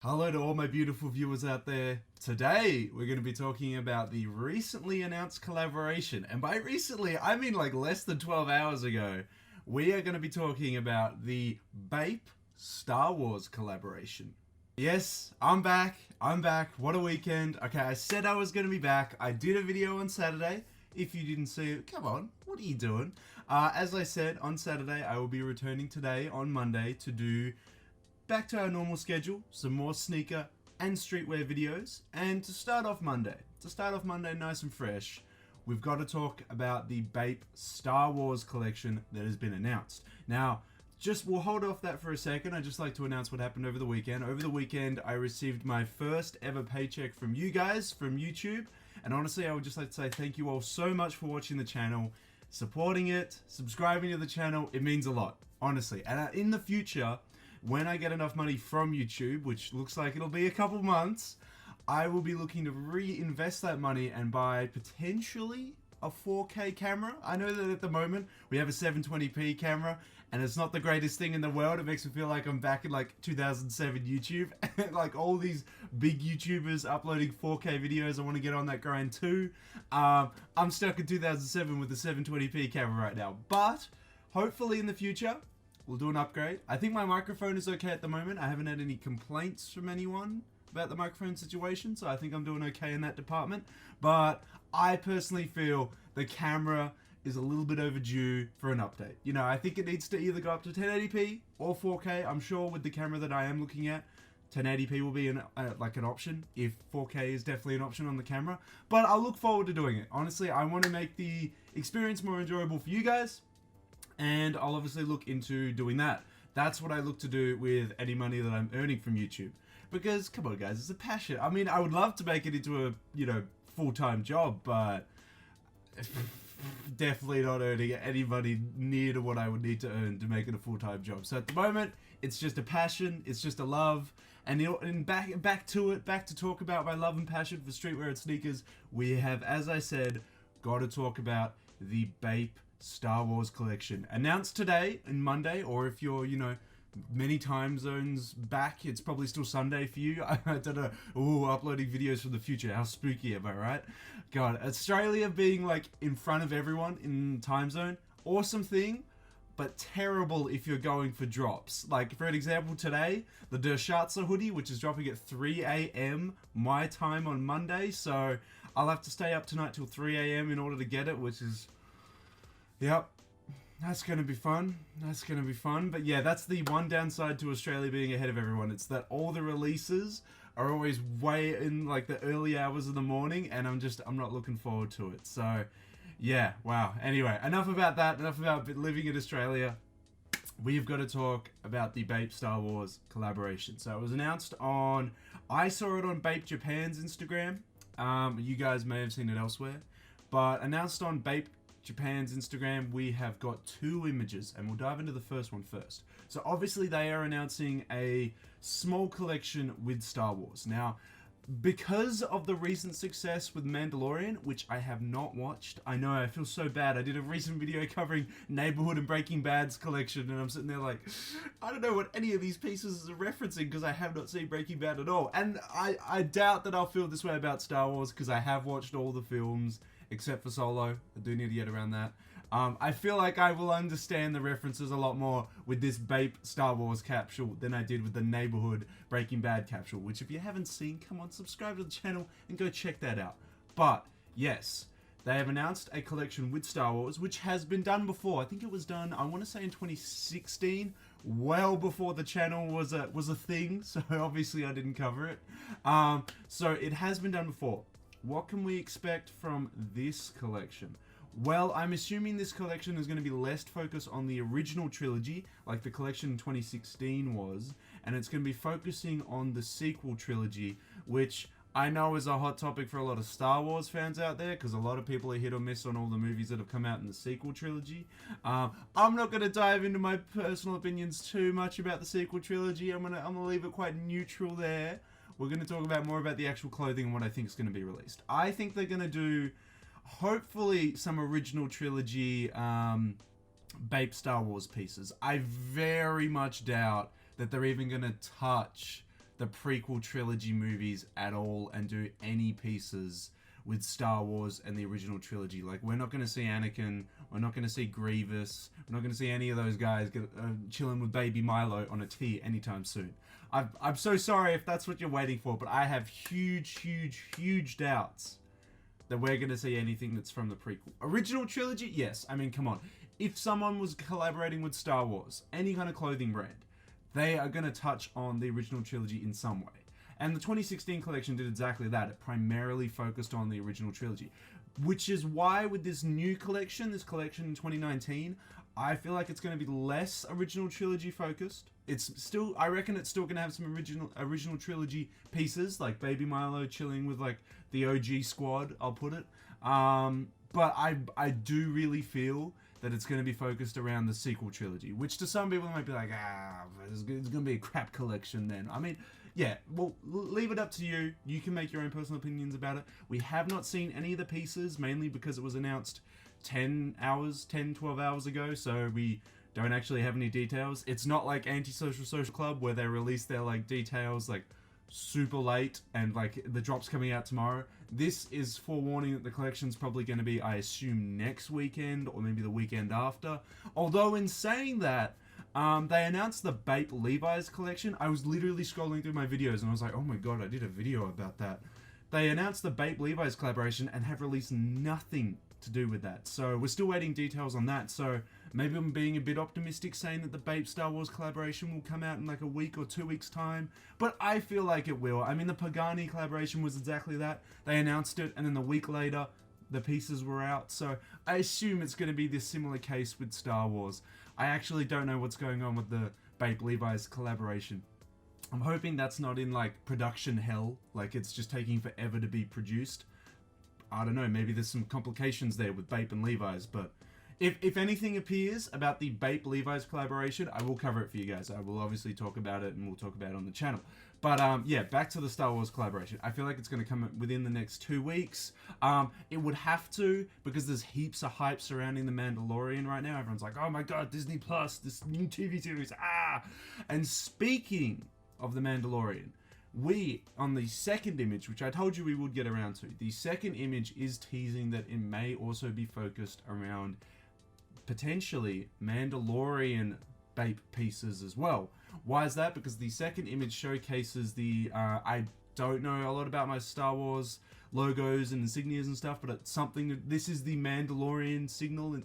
Hello to all my beautiful viewers out there. Today, we're going to be talking about the recently announced collaboration. And by recently, I mean like less than 12 hours ago. We are going to be talking about the BAPE Star Wars collaboration. Yes, I'm back. What a weekend. Okay, I said I was going to be back. I did a video on Saturday. If you didn't see it, come on, what are you doing? As I said, on Saturday, I will be returning today on Monday to do back to our normal schedule, some more sneaker and streetwear videos. And to start off Monday nice and fresh, we've got to talk about the BAPE Star Wars collection that has been announced. Now, we'll hold off that for a second. I'd just like to announce what happened over the weekend. Over the weekend, I received my first ever paycheck from you guys, from YouTube. And honestly, I would just like to say thank you all so much for watching the channel, supporting it, subscribing to the channel. It means a lot, honestly. And in the future, when I get enough money from YouTube, which looks like it'll be a couple months, I will be looking to reinvest that money and buy potentially a 4K camera. I know that at the moment we have a 720p camera and it's not the greatest thing in the world. It makes me feel like I'm back in like 2007 YouTube. Like all these big YouTubers uploading 4K videos. I want to get on that grind too. I'm stuck in 2007 with the 720p camera right now. But hopefully in the future, we'll do an upgrade. I think my microphone is okay at the moment. I haven't had any complaints from anyone about the microphone situation, so I think I'm doing okay in that department. But I personally feel the camera is a little bit overdue for an update. You know, I think it needs to either go up to 1080p or 4K. I'm sure with the camera that I am looking at, 1080p will be an option, if 4K is definitely an option on the camera. But I'll look forward to doing it. Honestly, I want to make the experience more enjoyable for you guys. And I'll obviously look into doing that. That's what I look to do with any money that I'm earning from YouTube. Because, come on guys, it's a passion. I mean, I would love to make it into a, full-time job, but definitely not earning any money near to what I would need to earn to make it a full-time job. So at the moment, it's just a passion, it's just a love. And back to talk about my love and passion for streetwear and sneakers, we have, as I said, got to talk about the BAPE Star Wars collection, announced today and Monday, or if you're, many time zones back, it's probably still Sunday for you. I don't know. Ooh, uploading videos from the future. How spooky, am I right? God, Australia being like in front of everyone in time zone, awesome thing, but terrible if you're going for drops. Like, for an example, today, the Dershatza hoodie, which is dropping at 3 a.m. my time on Monday, so I'll have to stay up tonight till 3 a.m. in order to get it, which is... Yep, that's going to be fun. But yeah, that's the one downside to Australia being ahead of everyone. It's that all the releases are always way in like the early hours of the morning, and I'm not looking forward to it. So yeah, wow. Anyway, enough about that. Enough about living in Australia. We've got to talk about the BAPE Star Wars collaboration. So it was announced I saw it on BAPE Japan's Instagram. You guys may have seen it elsewhere. But announced on BAPE Japan's Instagram, we have got two images, and we'll dive into the first one first. So obviously they are announcing a small collection with Star Wars. Now, because of the recent success with Mandalorian, which I have not watched, I know, I feel so bad. I did a recent video covering Neighborhood and Breaking Bad's collection, and I'm sitting there like, I don't know what any of these pieces are referencing because I have not seen Breaking Bad at all. And I doubt that I'll feel this way about Star Wars because I have watched all the films, except for Solo. I do need to get around that. I feel like I will understand the references a lot more with this BAPE Star Wars capsule than I did with the Neighborhood Breaking Bad capsule, which if you haven't seen, come on, subscribe to the channel and go check that out. But, yes, they have announced a collection with Star Wars, which has been done before. I think it was done, I want to say in 2016, well before the channel was a thing, so obviously I didn't cover it. So it has been done before. What can we expect from this collection? Well, I'm assuming this collection is going to be less focused on the original trilogy, like the collection in 2016 was, and it's going to be focusing on the sequel trilogy, which I know is a hot topic for a lot of Star Wars fans out there, because a lot of people are hit or miss on all the movies that have come out in the sequel trilogy. I'm not going to dive into my personal opinions too much about the sequel trilogy. I'm gonna leave it quite neutral there. We're going to talk about more about the actual clothing and what I think is going to be released. I think they're going to do, hopefully, some original trilogy BAPE Star Wars pieces. I very much doubt that they're even going to touch the prequel trilogy movies at all and do any pieces with Star Wars and the original trilogy. Like, we're not going to see Anakin, we're not going to see Grievous, we're not going to see any of those guys chilling with baby Milo on a tee anytime soon. I'm so sorry if that's what you're waiting for, but I have huge doubts that we're going to see anything that's from the prequel. Original trilogy, yes. I mean, come on. If someone was collaborating with Star Wars, any kind of clothing brand, they are going to touch on the original trilogy in some way. And the 2016 collection did exactly that. It primarily focused on the original trilogy. Which is why with this new collection, this collection in 2019, I feel like it's going to be less original trilogy focused. It's still, I reckon it's still going to have some original trilogy pieces, like Baby Milo chilling with like the OG squad, I'll put it. But I do really feel that it's going to be focused around the sequel trilogy, which to some people might be like, it's going to be a crap collection then. I mean, yeah, well, leave it up to you. You can make your own personal opinions about it. We have not seen any of the pieces, mainly because it was announced 12 hours ago, so we don't actually have any details. It's not like Antisocial Social Club, where they release their, like, details, like, super late, and, like, the drop's coming out tomorrow. This is forewarning that the collection's probably going to be, I assume, next weekend, or maybe the weekend after. Although, in saying that, they announced the BAPE Levi's collection. I was literally scrolling through my videos, and I was like, oh my god, I did a video about that. They announced the BAPE Levi's collaboration, and have released nothing to do with that. So, we're still waiting details on that, so maybe I'm being a bit optimistic saying that the BAPE Star Wars collaboration will come out in like a week or 2 weeks time, but I feel like it will. I mean, the Pagani collaboration was exactly that. They announced it, and then the week later, the pieces were out, so I assume it's going to be this similar case with Star Wars. I actually don't know what's going on with the BAPE Levi's collaboration. I'm hoping that's not in like production hell, like it's just taking forever to be produced. I don't know, maybe there's some complications there with BAPE and Levi's, but if anything appears about the BAPE Levi's collaboration, I will cover it for you guys. I will obviously talk about it, and we'll talk about it on the channel. But yeah, back to the Star Wars collaboration. I feel like it's going to come within the next 2 weeks. It would have to, because there's heaps of hype surrounding The Mandalorian right now. Everyone's like, oh my god, Disney Plus, this new TV series, And speaking of The Mandalorian, we, on the second image, which I told you we would get around to, the second image is teasing that it may also be focused around potentially Mandalorian BAPE pieces as well. Why is that? Because the second image showcases the, I don't know a lot about my Star Wars logos and insignias and stuff, but it's something, this is the Mandalorian signal,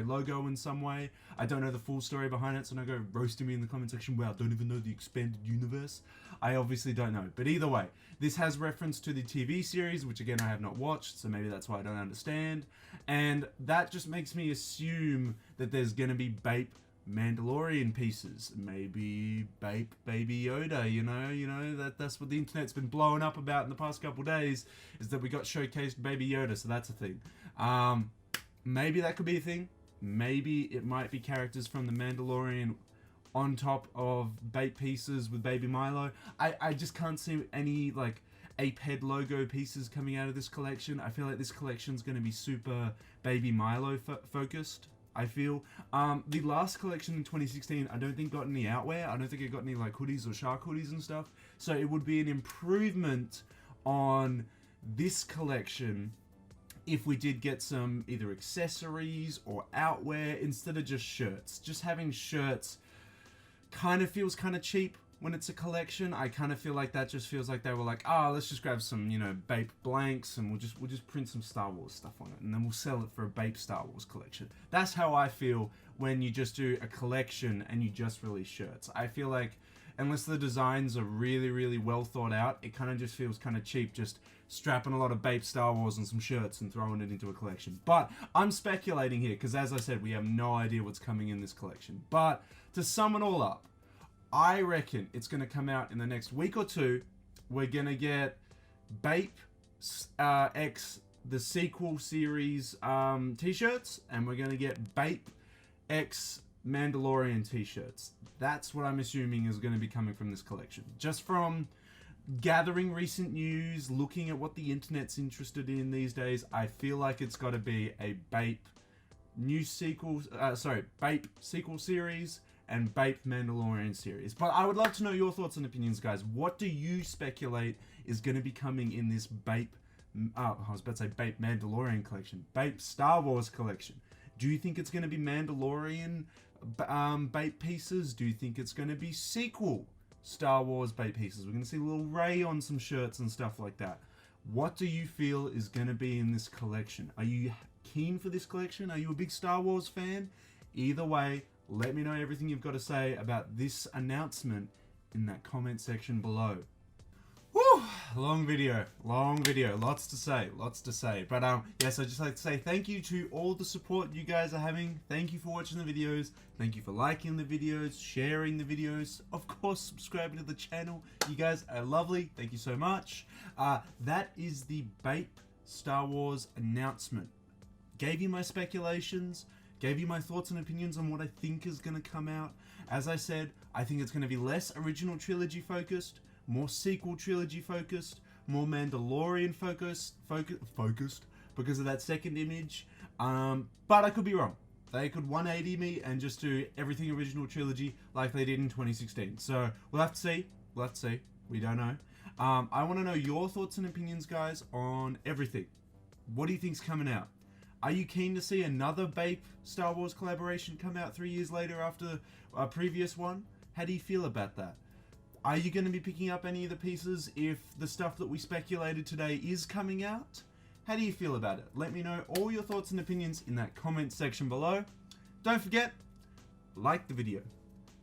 logo in some way. I don't know the full story behind it, so don't go roasting me in the comment section, wow, don't even know the expanded universe. I obviously don't know, but either way, this has reference to the TV series, which again I have not watched, so maybe that's why I don't understand, and that just makes me assume that there's going to be BAPE Mandalorian pieces, maybe BAPE Baby Yoda, you know, that's what the internet's been blowing up about in the past couple days, is that we got showcased Baby Yoda, so that's a thing. Maybe that could be a thing, maybe it might be characters from the Mandalorian on top of BAPE pieces with Baby Milo. I just can't see any, like, Ape Head logo pieces coming out of this collection. I feel like this collection's going to be super Baby Milo focused, I feel. The last collection in 2016, I don't think got any outwear. I don't think it got any, like, hoodies or shark hoodies and stuff. So it would be an improvement on this collection if we did get some either accessories or outwear instead of just shirts. Just having shirts kind of feels kind of cheap when it's a collection. I kind of feel like that just feels like they were like, let's just grab some, you know, BAPE blanks and we'll just print some Star Wars stuff on it and then we'll sell it for a BAPE Star Wars collection. That's how I feel when you just do a collection and you just release shirts. I feel like unless the designs are really well thought out, it kind of just feels kind of cheap just strapping a lot of BAPE Star Wars and some shirts and throwing it into a collection. But I'm speculating here because, as I said, we have no idea what's coming in this collection. But to sum it all up, I reckon it's going to come out in the next week or two. We're going to get BAPE X, the sequel series t-shirts, and we're going to get BAPE X Mandalorian t-shirts. That's what I'm assuming is going to be coming from this collection. Just from gathering recent news, looking at what the internet's interested in these days, I feel like it's got to be a BAPE BAPE sequel series and BAPE Mandalorian series. But I would love to know your thoughts and opinions, guys. What do you speculate is going to be coming in this BAPE, I was about to say BAPE Mandalorian collection, BAPE Star Wars collection? Do you think it's going to be Mandalorian BAPE pieces? Do you think it's going to be sequel Star Wars BAPE pieces? We're going to see a little Rey on some shirts and stuff like that. What do you feel is going to be in this collection? Are you keen for this collection? Are you a big Star Wars fan? Either way, let me know everything you've got to say about this announcement in that comment section below. Woo! Long video, lots to say. But yes, I'd just like to say thank you to all the support you guys are having. Thank you for watching the videos. Thank you for liking the videos, sharing the videos, of course subscribing to the channel. You guys are lovely. Thank you so much. That is the BAPE Star Wars announcement. Gave you my speculations, gave you my thoughts and opinions on what I think is going to come out. As I said, I think it's going to be less original trilogy focused, more sequel trilogy focused, more Mandalorian focused because of that second image. But I could be wrong. They could 180 me and just do everything original trilogy like they did in 2016. So we'll have to see. We don't know. I want to know your thoughts and opinions, guys, on everything. What do you think's coming out? Are you keen to see another BAPE Star Wars collaboration come out 3 years later after a previous one? How do you feel about that? Are you going to be picking up any of the pieces if the stuff that we speculated today is coming out? How do you feel about it? Let me know all your thoughts and opinions in that comment section below. Don't forget, like the video,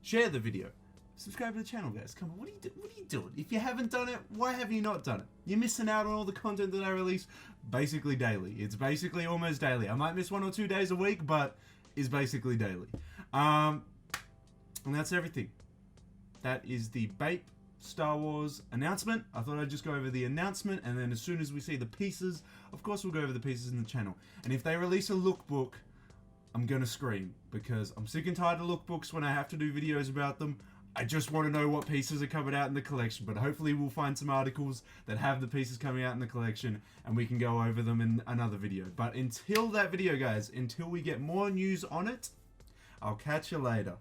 share the video, subscribe to the channel, guys. Come on, what are you doing? If you haven't done it, why have you not done it? You're missing out on all the content that I release basically daily. It's basically almost daily. I might miss 1 or 2 days a week, but it's basically daily. And that's everything. That is the BAPE Star Wars announcement. I thought I'd just go over the announcement, and then as soon as we see the pieces, of course we'll go over the pieces in the channel. And if they release a lookbook, I'm gonna scream, because I'm sick and tired of lookbooks when I have to do videos about them. I just want to know what pieces are coming out in the collection, but hopefully we'll find some articles that have the pieces coming out in the collection, and we can go over them in another video. But until that video, guys, until we get more news on it, I'll catch you later.